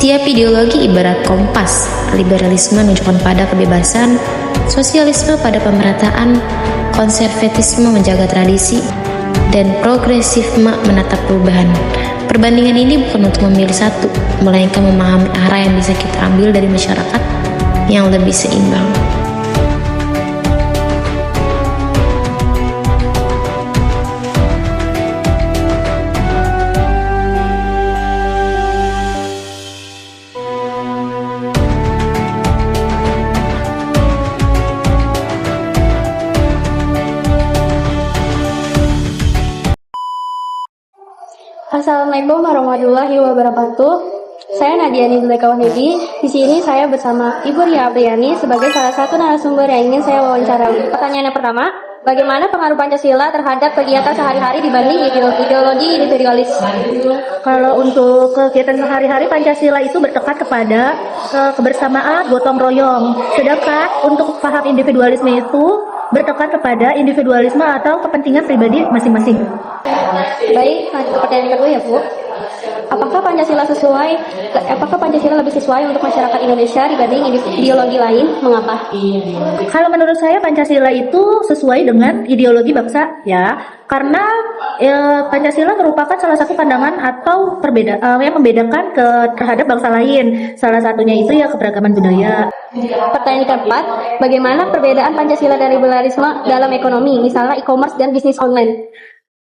Setiap ideologi ibarat kompas, liberalisme menunjukkan pada kebebasan, sosialisme pada pemerataan, konservatisme menjaga tradisi, dan progresisme menatap perubahan. Perbandingan ini bukan untuk memilih satu, melainkan memahami arah yang bisa kita ambil dari masyarakat yang lebih seimbang. Assalamualaikum warahmatullahi wabarakatuh. Saya Nadia Nizuleka Wahyudi. Di sini saya bersama Ibu Ria Apriani sebagai salah satu narasumber yang ingin saya wawancara. Pertanyaan yang pertama, bagaimana pengaruh Pancasila terhadap kegiatan sehari-hari dibanding ideologi individualis? Kalau untuk kegiatan sehari-hari, Pancasila itu bertekad kepada kebersamaan, gotong royong. Sedangkan untuk paham individualisme itu bertekad kepada individualisme atau kepentingan pribadi masing-masing. Baik, pertanyaan kedua ya Bu. Apakah Pancasila lebih sesuai untuk masyarakat Indonesia dibanding ideologi lain? Mengapa? Kalau menurut saya Pancasila itu sesuai dengan ideologi bangsa ya, karena Pancasila merupakan salah satu pandangan atau yang membedakan terhadap bangsa lain. Salah satunya itu ya keberagaman budaya. Pertanyaan keempat, bagaimana perbedaan Pancasila dan liberalisme dalam ekonomi, misalnya e-commerce dan bisnis online?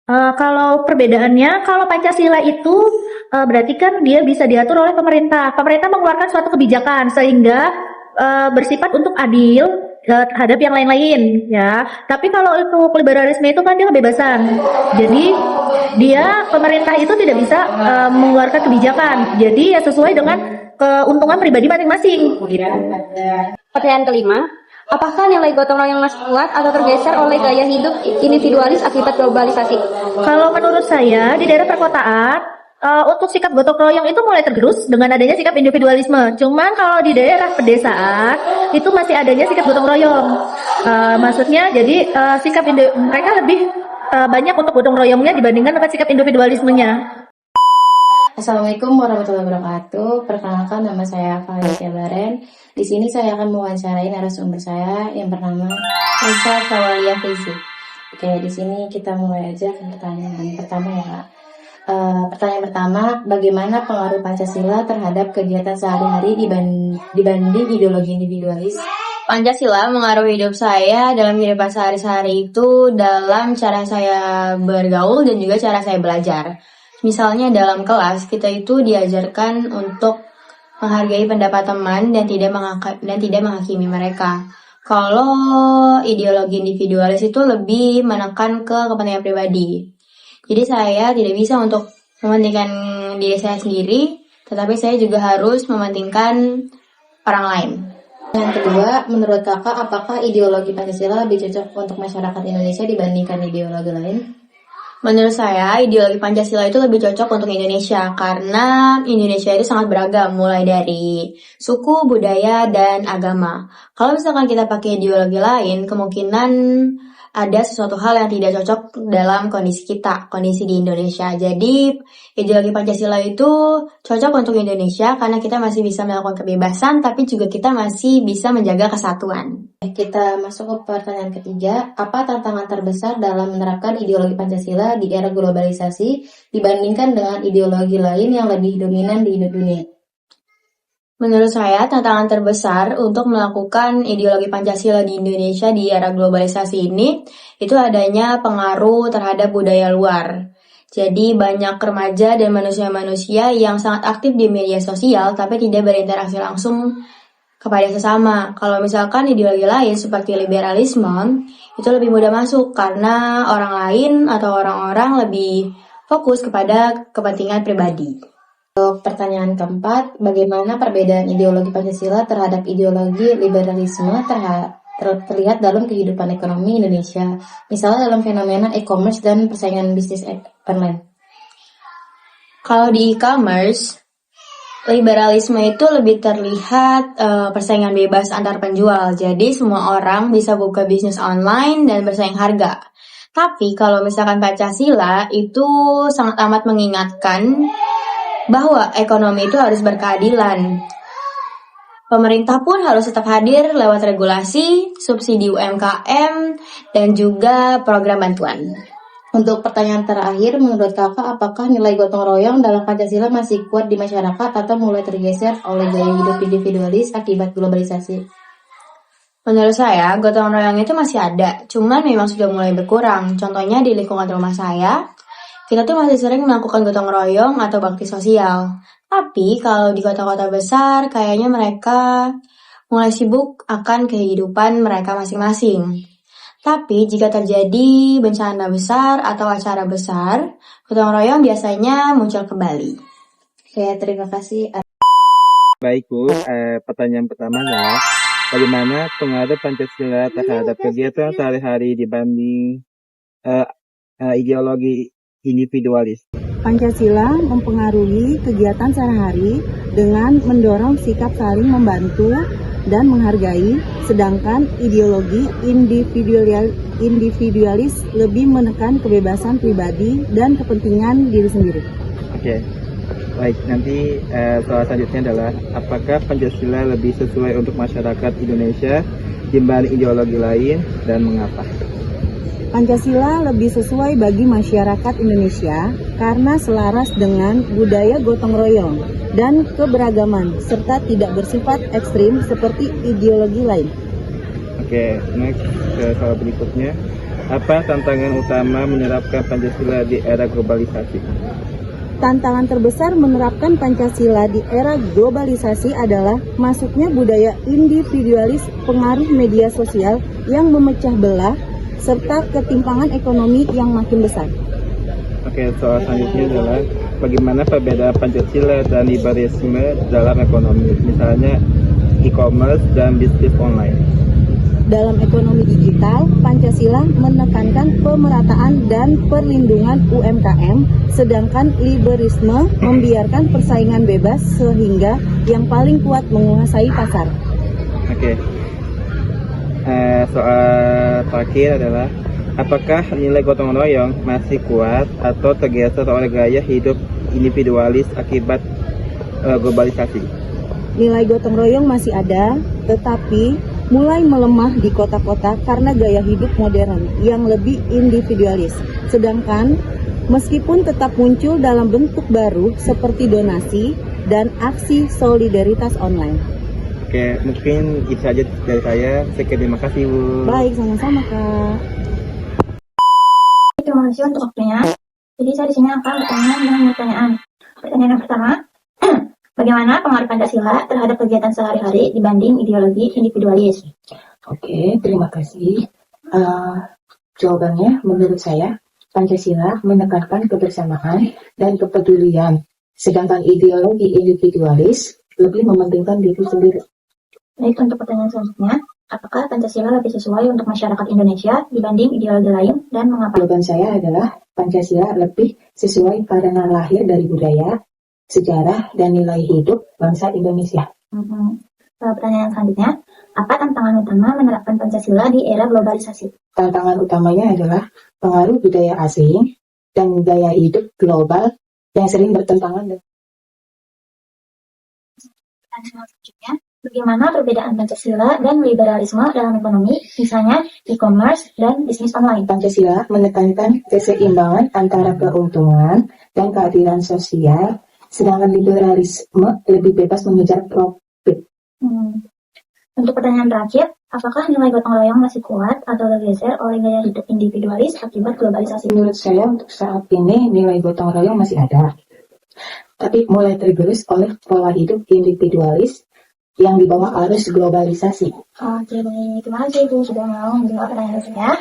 Kalau perbedaannya, kalau Pancasila itu berarti kan dia bisa diatur oleh pemerintah. Pemerintah mengeluarkan suatu kebijakan sehingga bersifat untuk adil terhadap yang lain-lain ya. Tapi kalau untuk liberalisme itu kan dia kebebasan. Jadi pemerintah itu tidak bisa mengeluarkan kebijakan. Jadi ya sesuai dengan keuntungan pribadi masing-masing. Pertanyaan kelima, apakah nilai gotong royong masih kuat atau tergeser oleh gaya hidup individualis akibat globalisasi? Kalau menurut saya di daerah perkotaan untuk sikap gotong royong itu mulai tergerus dengan adanya sikap individualisme. Cuman kalau di daerah pedesaan itu masih adanya sikap gotong royong. Maksudnya jadi mereka lebih banyak untuk gotong royongnya dibandingkan dengan sikap individualismenya. Assalamualaikum warahmatullahi wabarakatuh. Perkenalkan, nama saya Valencia Baren. Di sini saya akan mewawancarai narasumber saya yang bernama Lisa Kawalia Fizi. Oke, di sini kita mulai aja ke pertanyaan pertama ya Kak. Pertanyaan pertama, bagaimana pengaruh Pancasila terhadap kegiatan sehari-hari dibanding ideologi individualis? Pancasila mengaruhi hidup saya dalam kehidupan sehari-hari itu dalam cara saya bergaul dan juga cara saya belajar. Misalnya dalam kelas kita itu diajarkan untuk menghargai pendapat teman dan tidak menghakimi mereka. Kalau ideologi individualis itu lebih menekan ke kepentingan pribadi. Jadi saya tidak bisa untuk mementingkan diri saya sendiri, tetapi saya juga harus mementingkan orang lain. Yang kedua, menurut Kakak, apakah ideologi Pancasila lebih cocok untuk masyarakat Indonesia dibandingkan ideologi lain? Menurut saya, ideologi Pancasila itu lebih cocok untuk Indonesia karena Indonesia itu sangat beragam, mulai dari suku, budaya, dan agama. Kalau misalkan kita pakai ideologi lain, kemungkinan ada sesuatu hal yang tidak cocok dalam kondisi di Indonesia. Jadi, ideologi Pancasila itu cocok untuk Indonesia karena kita masih bisa melakukan kebebasan, tapi juga kita masih bisa menjaga kesatuan. Kita masuk ke pertanyaan ketiga, apa tantangan terbesar dalam menerapkan ideologi Pancasila di era globalisasi dibandingkan dengan ideologi lain yang lebih dominan di dunia? Menurut saya, tantangan terbesar untuk melakukan ideologi Pancasila di Indonesia di era globalisasi ini, itu adanya pengaruh terhadap budaya luar. Jadi banyak remaja dan manusia-manusia yang sangat aktif di media sosial, tapi tidak berinteraksi langsung kepada sesama. Kalau misalkan ideologi lain seperti liberalisme, itu lebih mudah masuk karena orang lain atau orang-orang lebih fokus kepada kepentingan pribadi. Untuk pertanyaan keempat, bagaimana perbedaan ideologi Pancasila terhadap ideologi liberalisme terlihat dalam kehidupan ekonomi Indonesia, misalnya dalam fenomena e-commerce dan persaingan bisnis online? Kalau di e-commerce, liberalisme itu lebih terlihat persaingan bebas antar penjual. Jadi semua orang bisa buka bisnis online dan bersaing harga. Tapi kalau misalkan Pancasila itu sangat amat mengingatkan bahwa ekonomi itu harus berkeadilan. Pemerintah pun harus tetap hadir lewat regulasi, subsidi UMKM, dan juga program bantuan. Untuk pertanyaan terakhir, menurut kakak, apakah nilai gotong royong dalam Pancasila masih kuat di masyarakat atau mulai tergeser oleh gaya hidup individualis akibat globalisasi? Menurut saya, gotong royong itu masih ada, cuman memang sudah mulai berkurang. Contohnya di lingkungan rumah saya, kita tuh masih sering melakukan gotong royong atau bakti sosial. Tapi kalau di kota-kota besar, kayaknya mereka mulai sibuk akan kehidupan mereka masing-masing. Tapi jika terjadi bencana besar atau acara besar, gotong royong biasanya muncul kembali. Oke, terima kasih. Baik Bu, pertanyaan pertama adalah bagaimana pengaruh Pancasila terhadap kegiatan sehari-hari dibanding ideologi individualis? Pancasila mempengaruhi kegiatan sehari-hari dengan mendorong sikap saling membantu dan menghargai, sedangkan ideologi individualis lebih menekan kebebasan pribadi dan kepentingan diri sendiri. Oke, baik. Nanti soal selanjutnya adalah apakah Pancasila lebih sesuai untuk masyarakat Indonesia dibanding ideologi lain dan mengapa? Pancasila lebih sesuai bagi masyarakat Indonesia karena selaras dengan budaya gotong royong dan keberagaman serta tidak bersifat ekstrim seperti ideologi lain. Oke, next ke soal berikutnya. Apa tantangan utama menerapkan Pancasila di era globalisasi? Tantangan terbesar menerapkan Pancasila di era globalisasi adalah masuknya budaya individualis, pengaruh media sosial yang memecah belah, serta ketimpangan ekonomi yang makin besar. Oke, soal selanjutnya adalah bagaimana perbedaan Pancasila dan liberalisme dalam ekonomi, misalnya e-commerce dan bisnis online. Dalam ekonomi digital, Pancasila menekankan pemerataan dan perlindungan UMKM, sedangkan liberalisme membiarkan persaingan bebas sehingga yang paling kuat menguasai pasar. Oke. Soal terakhir adalah apakah nilai gotong royong masih kuat atau tergeser oleh gaya hidup individualis akibat globalisasi? Nilai gotong royong masih ada, tetapi mulai melemah di kota-kota karena gaya hidup modern yang lebih individualis. Sedangkan meskipun tetap muncul dalam bentuk baru seperti donasi dan aksi solidaritas online. Oke, mungkin itu saja dari saya. Terima kasih Bu. Baik, sama-sama Kak. Terima kasih untuk waktunya. Jadi saya di sini akan bertanya dengan pertanyaan. Pertanyaan yang pertama, bagaimana pengaruh Pancasila terhadap kegiatan sehari-hari dibanding ideologi individualis? Oke, terima kasih. Jawabannya, menurut saya, Pancasila menekankan kebersamaan dan kepedulian, sedangkan ideologi individualis lebih mementingkan diri sendiri. Baik, untuk pertanyaan selanjutnya, apakah Pancasila lebih sesuai untuk masyarakat Indonesia dibanding ideologi lain dan mengapa? Jawaban saya adalah Pancasila lebih sesuai karena lahir dari budaya, sejarah, dan nilai hidup bangsa Indonesia. Pertanyaan selanjutnya, apa tantangan utama menerapkan Pancasila di era globalisasi? Tantangan utamanya adalah pengaruh budaya asing dan gaya hidup global yang sering bertentangan dengan. Pertanyaan selanjutnya, bagaimana perbedaan Pancasila dan liberalisme dalam ekonomi, misalnya e-commerce dan bisnis online? Pancasila menekankan keseimbangan antara keuntungan dan keadilan sosial, sedangkan liberalisme lebih bebas mengejar profit. Untuk pertanyaan terakhir, apakah nilai gotong royong masih kuat atau tergeser oleh gaya hidup individualis akibat globalisasi? Menurut saya untuk saat ini nilai gotong royong masih ada, tapi mulai tergerus oleh pola hidup individualis yang dibawa arus globalisasi. Oke, baik. Terima kasih Bu sudah mau menjawab pertanyaan saya.